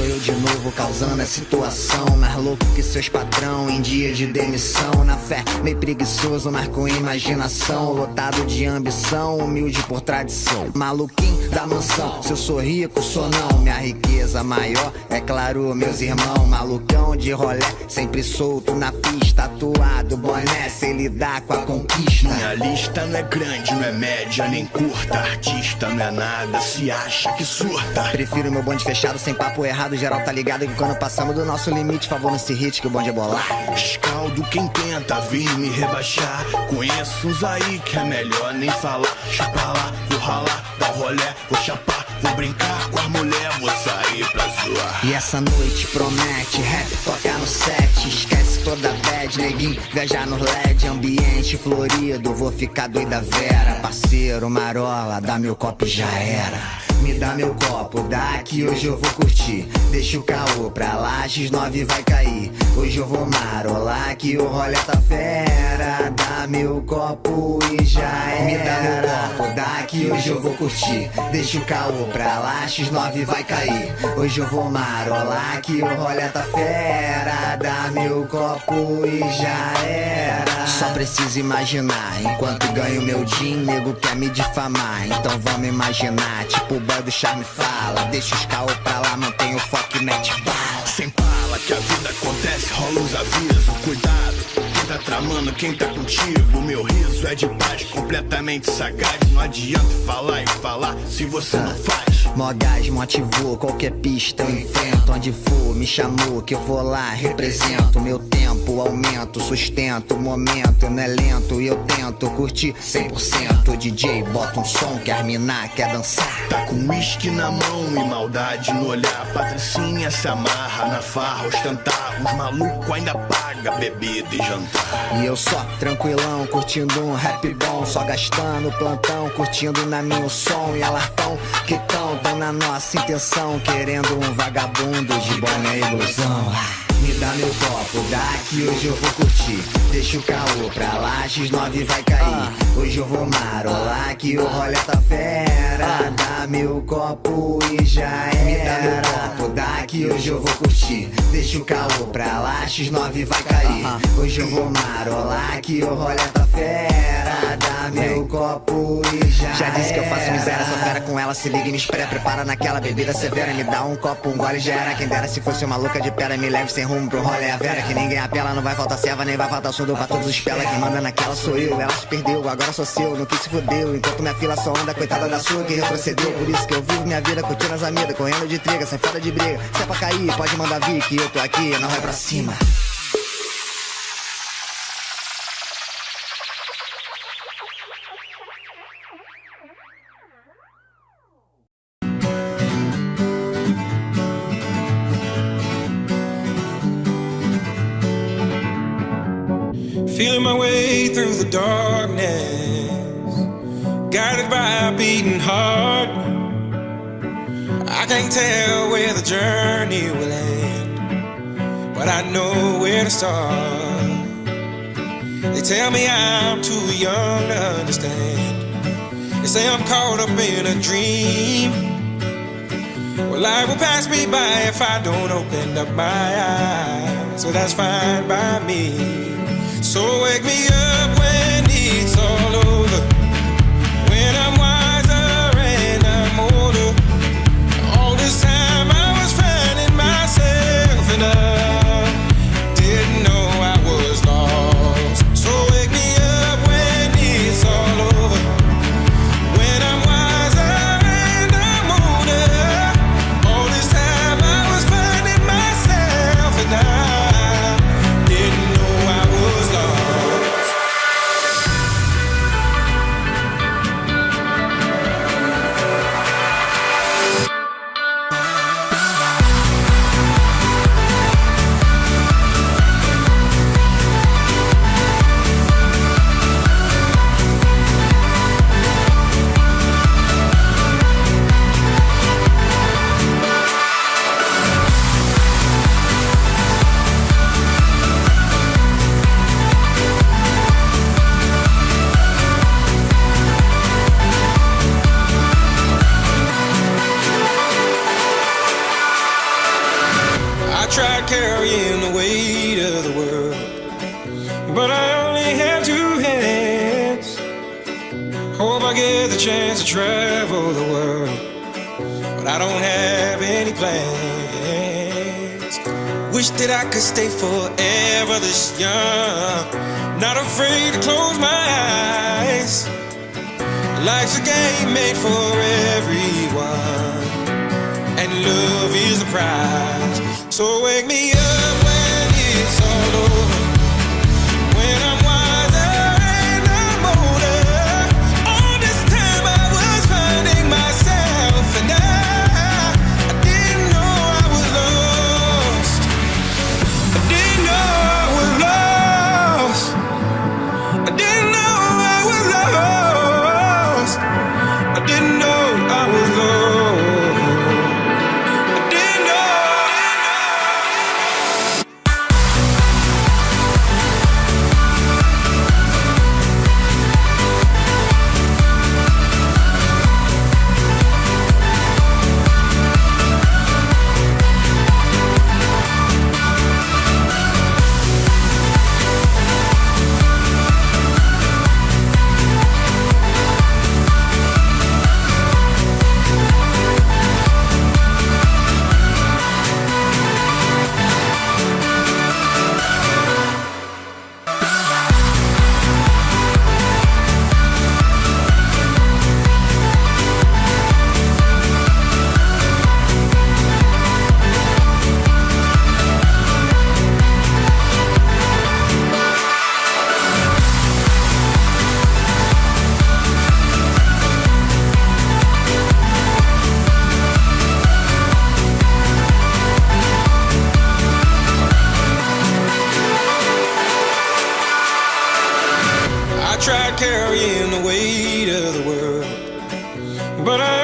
sou eu de novo causando a situação. Mais louco que seus patrão em dia de demissão. Na fé, meio preguiçoso, mas com imaginação. Lotado de ambição, humilde por tradição. Maluquinho da mansão, se eu sou rico, sou não. Minha riqueza maior, é claro, meus irmãos. Malucão de rolé, sempre solto na pista. Tatuado, boné, sem lidar com a conquista. Minha lista não é grande, não é média, nem curta. Artista não é nada, se acha que surta. Prefiro meu bonde fechado, sem papo errado. Geral tá ligado que quando passamos do nosso limite, favor não se hit que o bonde é bolar. Escaldo quem tenta vir me rebaixar. Conheço uns aí que é melhor nem falar. Chapa lá, vou ralar, dar o rolé, vou chapar. Vou brincar com a mulher, vou sair pra zoar. E essa noite promete rap, tocar no set. Esquece toda a bad, neguinho, viajar no LED. Ambiente florido, vou ficar doida vera. Parceiro, marola, dá meu copo e já era. Me dá meu copo, dá que hoje eu vou curtir. Deixa o caô pra lá, X9 vai cair. Hoje eu vou marolar que o rolê tá fera. Dá meu copo e já era. Me dá meu copo, dá que hoje eu vou curtir. Deixa o caô pra lá, X9 vai cair. Hoje eu vou marolar que o rolê tá fera. Dá meu copo e já era. Só preciso imaginar, enquanto ganho meu din, nego quer me difamar. Então vamos imaginar, tipo o boy do charme fala. Deixa os caô pra lá, mantém o foco e mete bala. Sem bala que a vida acontece, rola os avisos. Cuidado, quem tá tramando, quem tá contigo. Meu riso é de paz, completamente sagaz. Não adianta falar e falar se você não faz. Mó gás, motivou, qualquer pista eu enfrento. Onde for, me chamou que eu vou lá, represento. Meu tempo, aumento, sustento o momento. Não é lento e eu tento curtir 100%. DJ, bota um som, quer minar, quer dançar. Tá com uísque na mão e maldade no olhar. Patricinha se amarra na farra, ostentar. Os malucos ainda paga bebida e jantar. E eu só, tranquilão, curtindo um rap bom. Só gastando plantão, curtindo na minha o som. E alartão, que tão na nossa intenção. Querendo um vagabundo de boné e blusão. Me dá meu copo, dá que hoje eu vou curtir. Deixa o caô pra lá, X9 vai cair. Hoje eu vou marolar que o rolê tá fera. Dá meu copo e já era. Me dá meu copo, dá que hoje eu vou curtir. Deixa o caô pra lá, X9 vai cair. Hoje eu vou marolar que o rolê tá fera. Dá meu copo e já era. Já disse que eu faço miséria, sou fera com ela. Se liga e me espera, prepara naquela bebida severa. Me dá um copo, um gole já era. Quem dera se fosse uma louca de pera, me leve sem rumo pro rolê a vera. Que ninguém apela, não vai faltar serva, nem vai faltar surdo pra todos os pela. Quem manda naquela sou eu, ela se perdeu, agora sou seu, no que se fudeu. Enquanto minha fila só anda, coitada da sua que retrocedeu. Por isso que eu vivo minha vida curtindo as amigas, correndo de triga, sem fora de briga. Se é pra cair, pode mandar vir que eu tô aqui, não vai pra cima. Feeling my way through the darkness, guided by a beating heart. I can't tell where the journey will end, but I know where to start. They tell me I'm too young to understand. They say I'm caught up in a dream. Well, life will pass me by if I don't open up my eyes. So that's fine by me. So wake me up when it's all over, when I'm wiser and I'm older. All this time I was finding myself and I didn't know I was lost. So wake me up when it's all over, when I'm wiser and I'm older. All this time I was finding myself and I didn't know I was lost. weight of the world, but I only have two hands. Hope I get the chance to travel the world, but I don't have any plans. Wish that I could stay forever this young, not afraid to close my eyes. Life's a game made for everyone, and love is the prize. So wake me up when it's all over, when I'm wiser and I'm older. All this time I was finding myself, and I didn't know I was lost. I didn't know I was lost. I didn't know I was lost. I didn't know I was lost. Tried carrying the weight of the world, but I